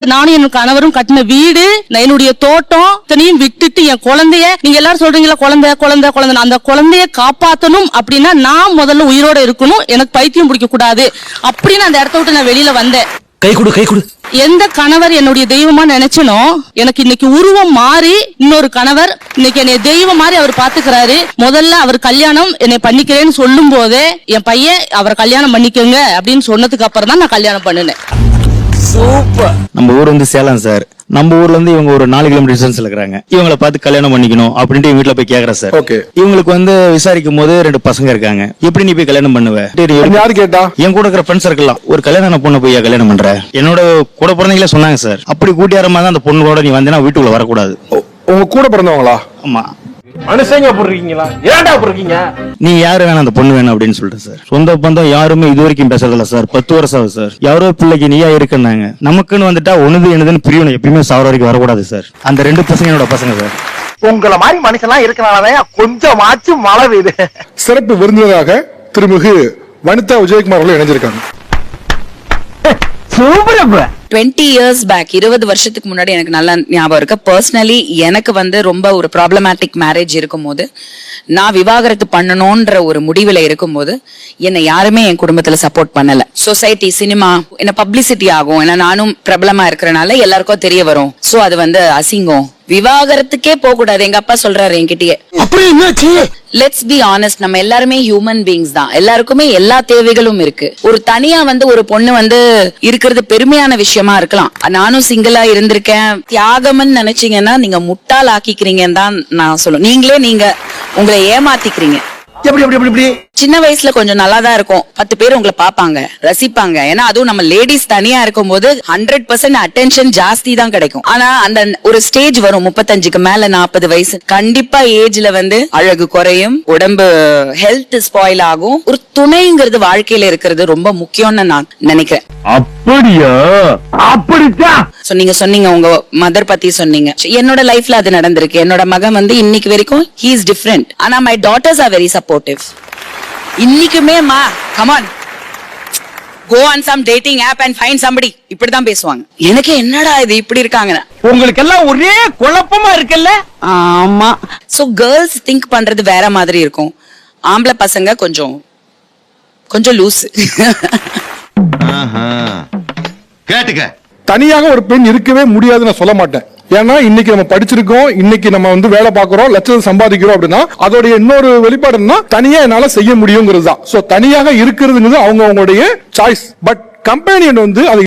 நானும் என் கணவரும் கட்டின வீடு, என்னுடைய தோட்டம் இத்தனையும் விட்டுட்டு என் குழந்தைய, நீங்க எல்லாரும் சொல்றீங்களா குழந்தை குழந்தை குழந்தை, அந்த குழந்தைய காப்பாத்தணும் அப்படின்னா நான் முதல்ல உயிரோட இருக்கணும், எனக்கு பைத்தியம் பிடிக்க கூடாது அப்படின்னு அந்த இடத்த விட்டு நான் வெளியில வந்தேன். கை கொடு. எந்த கணவர் என்னுடைய தெய்வமா நினைச்சனோ, எனக்கு இன்னைக்கு உருவம் மாறி இன்னொரு கணவர் இன்னைக்கு என்னை தெய்வம் மாதிரி அவர் பாத்துக்கிறாரு. முதல்ல அவர் கல்யாணம் என்னை பண்ணிக்கிறேன்னு சொல்லும் போதே என் பையன் அவரை கல்யாணம் பண்ணிக்கங்க அப்படின்னு சொன்னதுக்கு அப்புறம் தான் நான் கல்யாணம் பண்ணினேன். சூப்பர். நம்ம ஊர் வந்து சேலம் சார். நம்ம ஊர்ல இருந்து இவங்க ஒரு 4 கிலோமீட்டர் டிஸ்டன்ஸ்ல இருக்காங்க. இவங்களை பார்த்து கல்யாணம் பண்ணிக்கணும் அப்படின்ட்டு வீட்டுல போய் கேக்குறேன் சார். ஓகே. இவங்களுக்கு வந்து விசாரிக்கும் போது 2 பசங்க இருக்காங்க. எப்படி நீ போய் கல்யாணம் பண்ணுவ? யாரு கேட்டா? என் கூட இருக்கிற ஃப்ரெண்ட்ஸ் இருக்கலாம். ஒரு கல்யாணம் பொண்ணு போய் கல்யாணம் பண்ற? என்னோட கூட பிறந்தவங்களே சொன்னாங்க சார். அப்படி கூட்டியாரமா தான் அந்த பொண்ணோட நீ வந்தீங்கன்னா வீட்டுக்குள்ள வரக்கூடாது. உங்க கூட பிறந்தவங்களா? ஆமா. மனுஷங்க போடுறீங்களா? ஏன்டா போடுறீங்க? நீ யாரு வேணும் அந்த பொண்ணு வேணும் அப்படின்னு சொல்லிட்டு சார். சொந்த பந்தம் யாருமே இது வரைக்கும் பேசுறதில்ல சார். 10 வருஷம் ஆகுது சார். யாரோ பிள்ளைக்கு நீயா இருக்குன்னாங்க. நமக்குன்னு வந்துட்டா ஒண்ணுது என்னதுன்னு பிரியணும். எப்பயுமே சாவர வரைக்கும் வரக்கூடாது சார். அந்த 2 பசங்க என்னோட பசங்க சார். உங்கள மாதிரி மனுஷன்லாம் இருக்கனாலதான் கொஞ்சமாச்சும் மழை பெய்யுது. சிறப்பு விருந்தினராக திருமிகு வனிதா விஜயகுமார் அவர்கள் இணைஞ்சிருக்காங்க. 20 years back, 20 வருஷத்துக்கு முன்னாடி எனக்கு நல்லா ஞாபகம் இருக்கு. பர்சனலி எனக்கு வந்து ரொம்ப ஒரு ப்ராப்ளமேட்டிக் மேரேஜ் இருக்கும் போது, நான் விவாகரத்து பண்ணணும்ன்ற ஒரு முடிவுல இருக்கும் போது என்னை யாருமே என் குடும்பத்துல சப்போர்ட் பண்ணல. சொசைட்டி, சினிமா, என்ன பப்ளிசிட்டி ஆகும், ஏன்னா நானும் பிரபலமா இருக்கிறனால எல்லாருக்கும் தெரிய வரும். சோ அது வந்து அசிங்கம், விவாகரத்துக்கே போக கூடாது. எங்க அப்பா சொல்றாரு என்கிட்டயே. லெட்ஸ் பி ஆனஸ்ட், நம்ம எல்லாருமே ஹியூமன் பீயிங்ஸ் தான். எல்லாருக்குமே எல்லா தேவைகளும் இருக்கு. ஒரு தனியா வந்து ஒரு பொண்ணு வந்து இருக்கிறது பெருமையான விஷயமா இருக்கலாம். நானும் சிங்கிளா இருந்திருக்கேன். தியாகம்னு நினைச்சீங்கன்னா நீங்க முட்டாள் ஆக்கிக்கிறீங்கன்னு தான் நான் சொல்லுவேன். நீங்க உங்களை ஏமாத்திக்கிறீங்க. எப்படி சின்ன வயசுல கொஞ்சம் நல்லா தான் இருக்கும். 10 பேர் உங்களை பாப்பாங்க, ரசிப்பாங்க. ஏன்னா அதுவும் நம்ம லேடிஸ் தனியா இருக்கும் போது 100% அட்டென்ஷன் ஜாஸ்தி தான் கிடைக்கும். ஆனா அந்த ஒரு ஸ்டேஜ் வரும் 35க்கு மேல 40 வயசு, கண்டிப்பா ஏஜ்ல வந்து அழகு குறையும், உடம்பு ஹெல்த் ஸ்பாயில் ஆகும். ஒரு துணைங்கிறது வாழ்க்கையில இருக்கிறது ரொம்ப முக்கியம்னு நான் நினைக்கிறேன். அப்படியா? அப்படித்தான். சோ நீங்க சொன்னீங்க உங்க மதர் பத்தி சொன்னீங்க. என்னோட லைஃப்ல அது நடந்திருக்கு. என்னோட மகன் வந்து இன்னைக்கு வரைக்கும் he is different. ஆனா my daughters are very supportive. இன்னைக்குமே மா come on, go on some dating app and find somebody, இப்படிதான் பேசுவாங்க. எனக்கு என்னடா இது இப்படி இருக்காங்க. உங்களுக்கு எல்லாம் ஒரே குழப்பமா இருக்குல்ல? ஆமா. சோ கேர்ள்ஸ் திங்க் பண்றது வேற மாதிரி இருக்கும். ஆம்பளை பசங்க கொஞ்சம் லூஸ். கேட்டுக்க. தனியாக ஒரு பெண் இருக்கவே முடியாதுன்னு நான் சொல்ல மாட்டேன். ஏன்னா இன்னைக்கு நம்ம படிச்சிருக்கோம், இன்னைக்கு நம்ம வந்து வேலை பார்க்கிறோம், லட்சம் சம்பாதிக்கிறோம் அப்படின்னா அதோடைய இன்னொரு வெளிப்பாடுன்னா தனியா என்னால செய்ய முடியுங்கிறது தான். சோ தனியாக இருக்கிறதுங்கிறது அவங்களுடைய சாய்ஸ். பட் கம்பெனி வந்து அது